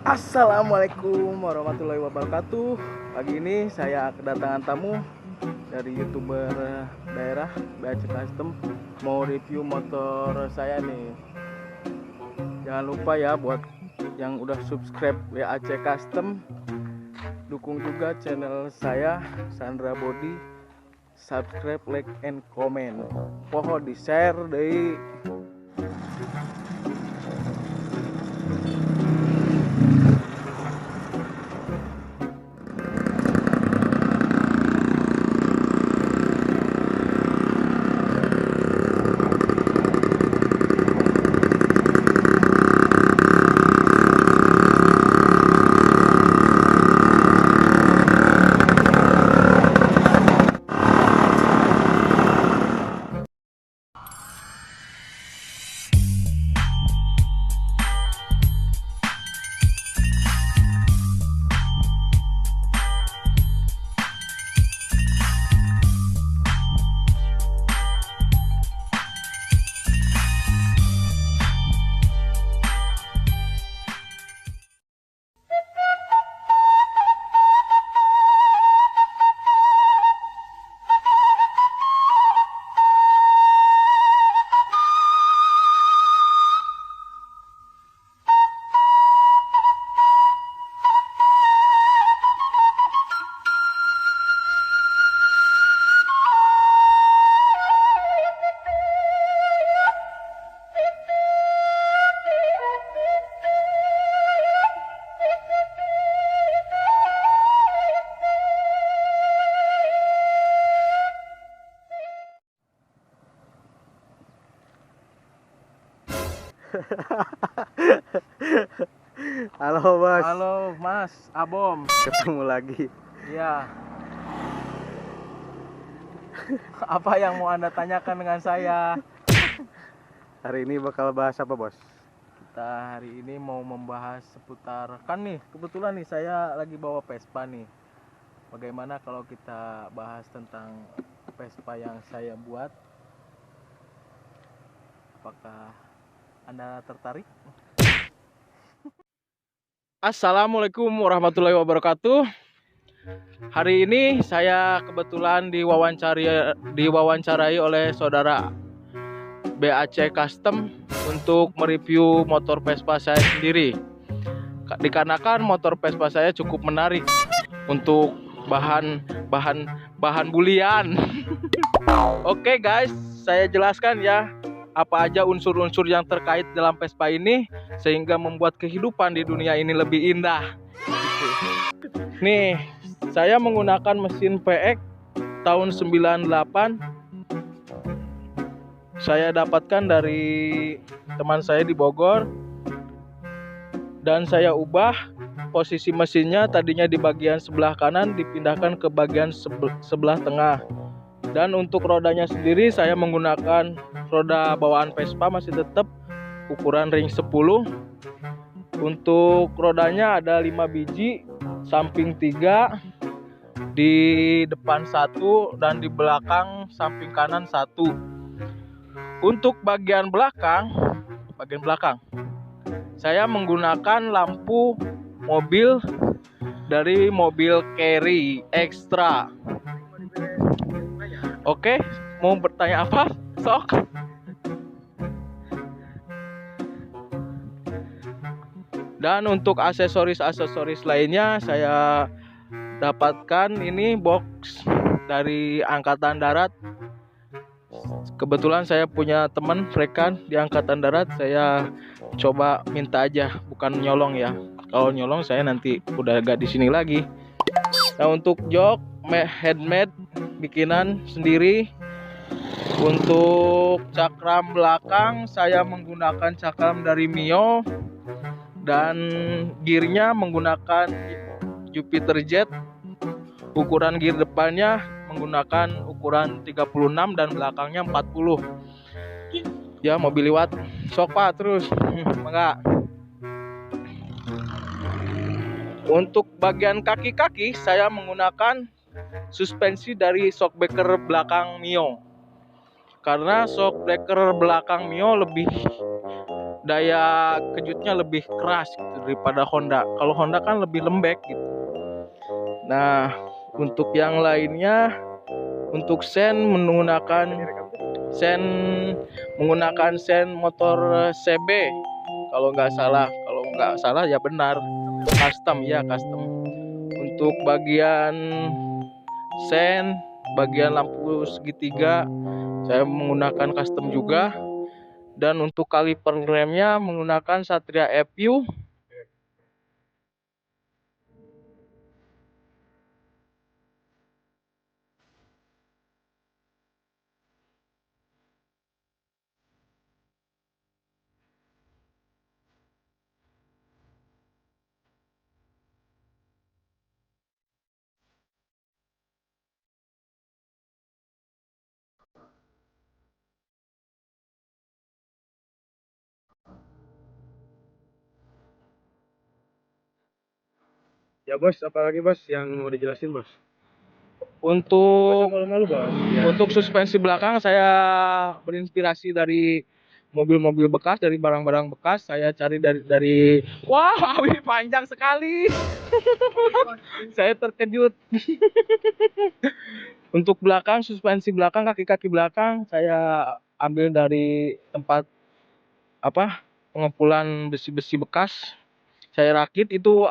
Assalamualaikum warahmatullahi wabarakatuh. Pagi ini saya kedatangan tamu dari YouTuber daerah BAC Custom. Mau review motor saya nih. Jangan lupa ya buat yang udah subscribe BAC Custom, dukung juga channel saya Sandra Body. Subscribe, like, and comment. Pohon di share deh. Halo Mas. Halo Mas Abom. Ketemu lagi. Iya. Apa yang mau Anda tanyakan dengan saya? Hari ini bakal bahas apa, Bos? Kita hari ini mau membahas seputar, kan nih kebetulan nih saya lagi bawa Vespa nih. Bagaimana kalau kita bahas tentang Vespa yang saya buat? Apakah Anda tertarik? Assalamualaikum warahmatullahi wabarakatuh. Hari ini saya kebetulan diwawancarai oleh saudara BAC Custom untuk mereview motor Vespa saya sendiri. Dikarenakan motor Vespa saya cukup menarik untuk bahan bulian. Oke guys, saya jelaskan ya apa aja unsur-unsur yang terkait dalam Vespa ini sehingga membuat kehidupan di dunia ini lebih indah. Nih, saya menggunakan mesin PX tahun 98. Saya dapatkan dari teman saya di Bogor. Dan saya ubah posisi mesinnya, tadinya di bagian sebelah kanan dipindahkan ke bagian sebelah tengah. Dan untuk rodanya sendiri saya menggunakan roda bawaan Vespa masih tetap ukuran ring 10. Untuk rodanya ada 5 biji, samping 3, di depan 1 dan di belakang samping kanan 1. Untuk bagian belakang saya menggunakan lampu mobil dari mobil Carry Extra. Oke, mau bertanya apa? Sok. Dan untuk aksesoris lainnya saya dapatkan ini box dari Angkatan Darat. Kebetulan saya punya teman rekan di Angkatan Darat, saya coba minta aja, bukan nyolong ya. Kalau nyolong saya nanti udah gak di sini lagi. Nah, untuk jok handmade bikinan sendiri. Untuk cakram belakang saya menggunakan cakram dari Mio dan gearnya menggunakan Jupiter Jet. Ukuran gear depannya menggunakan ukuran 36 dan belakangnya 40. Ya, mobil liwat. Sok Pak, terus. Enggak. Untuk bagian kaki-kaki saya menggunakan suspensi dari shockbreaker belakang Mio. Karena shockbreaker belakang Mio lebih daya kejutnya lebih keras gitu daripada Honda. Kalau Honda kan lebih lembek gitu. Nah, untuk yang lainnya, untuk sen sen menggunakan sen motor CB kalau nggak salah ya benar, custom ya, custom. Untuk bagian sen, bagian lampu segitiga saya menggunakan custom juga. Dan untuk kaliper remnya menggunakan Satria FU. Ya bos, apalagi bos yang mau dijelasin bos? Untuk Malu-malu bos. Ya. Untuk suspensi belakang saya berinspirasi dari mobil-mobil bekas, dari barang-barang bekas. Saya cari dari wah, ini panjang sekali. Saya terkejut. Untuk belakang, suspensi belakang, kaki-kaki belakang saya ambil dari tempat pengumpulan besi-besi bekas. Saya rakit itu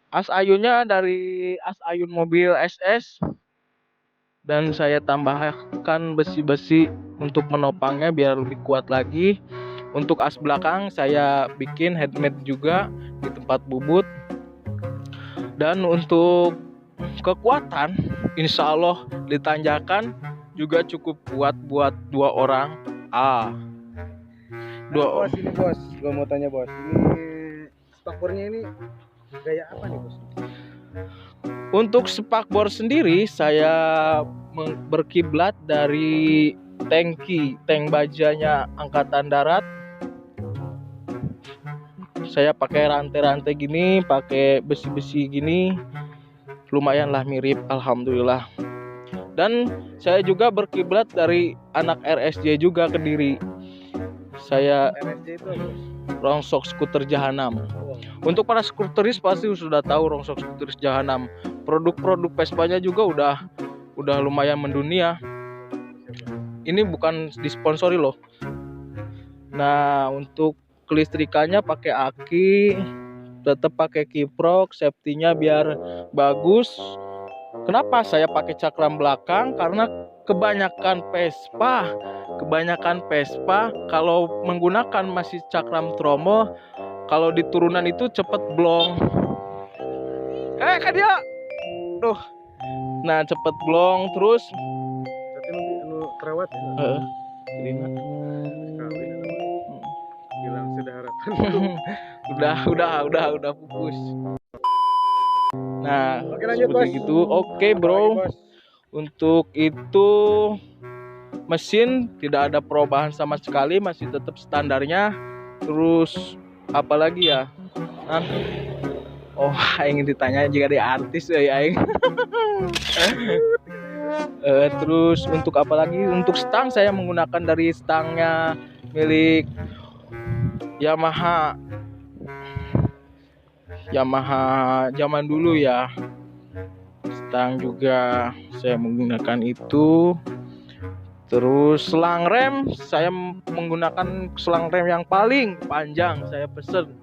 as ayunnya dari as ayun mobil SS. Dan saya tambahkan besi-besi untuk menopangnya biar lebih kuat lagi. Untuk as belakang saya bikin headmat juga di tempat bubut. Dan untuk kekuatan, insya Allah ditanjakan juga cukup kuat buat 2 orang. Bos, ini bos, gua mau tanya bos, ini spakbornya ini gaya apa nih bos? Untuk spakbor sendiri saya berkiblat dari tank bajanya Angkatan Darat. Saya pakai rantai-rantai gini, pakai besi-besi gini, lumayanlah mirip, alhamdulillah. Dan saya juga berkiblat dari anak RSJ juga, Kediri. Saya RSJ itu apa bos? Rongsok Skuter Jahanam. Untuk para skuteris pasti sudah tahu Rongsok Skuteris Jahanam. Produk-produk Vespa-nya juga udah lumayan mendunia. Ini bukan disponsori loh. Nah, untuk kelistrikannya pakai aki, tetap pakai kiprok, safety-nya biar bagus. Kenapa saya pakai cakram belakang? Karena kebanyakan Vespa kalau menggunakan masih cakram tromol, kalau di turunan itu cepet blong. Kan dia, nah cepet blong terus. Tapi lu terawat ya? Kirina. Kawin hilang sudah harapan. udah pupus. Nah, Oke, lanjut, seperti bos. itu. Oke, bro. Bos. Untuk itu mesin tidak ada perubahan sama sekali, masih tetap standarnya. Terus apalagi ya? Aing ditanya jika dia artis aing. Terus untuk apalagi? Untuk stang saya menggunakan dari stangnya milik Yamaha zaman dulu ya. Stang juga saya menggunakan itu. Terus selang rem saya menggunakan selang rem yang paling panjang, saya pesen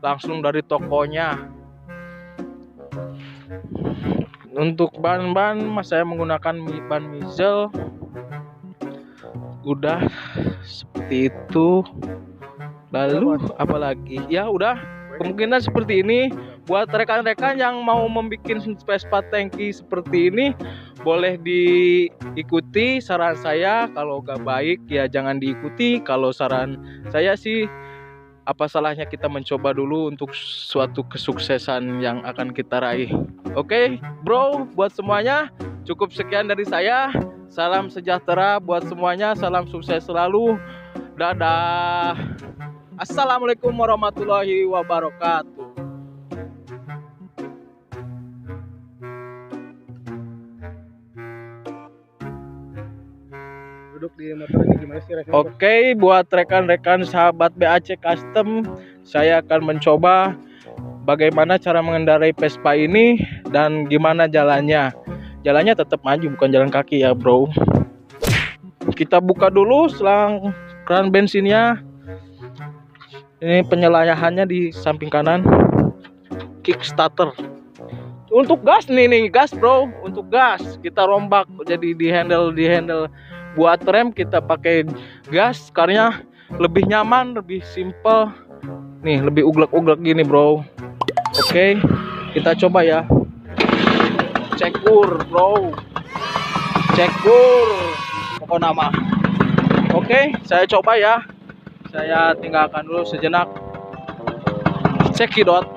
langsung dari tokonya. Untuk ban saya menggunakan ban Mizel. Udah seperti itu. Lalu apalagi? Ya udah, kemungkinan seperti ini. Buat rekan-rekan yang mau membuat Vespa tangki seperti ini, boleh diikuti saran saya. Kalau gak baik ya jangan diikuti. Kalau saran saya sih, apa salahnya kita mencoba dulu untuk suatu kesuksesan yang akan kita raih. Oke, bro, buat semuanya cukup sekian dari saya. Salam sejahtera buat semuanya, salam sukses selalu. Dadah. Assalamualaikum warahmatullahi wabarakatuh. Duduk di motor ini gimana sih? Oke, buat rekan-rekan sahabat BAC Custom, saya akan mencoba bagaimana cara mengendarai Vespa ini dan gimana jalannya. Jalannya tetap maju, bukan jalan kaki ya, bro. Kita buka dulu selang keran bensinnya. Ini penyalayannya di samping kanan. Kickstarter. Untuk gas nih gas, bro. Untuk gas kita rombak jadi di handle. Buat rem kita pakai gas karena lebih nyaman, lebih simple. Nih, lebih uglek-uglek gini, bro. Oke, kita coba ya. Cekur, bro. Cekur. Pokok nama. Oke, saya coba ya. Saya tinggalkan dulu sejenak. Cekidot.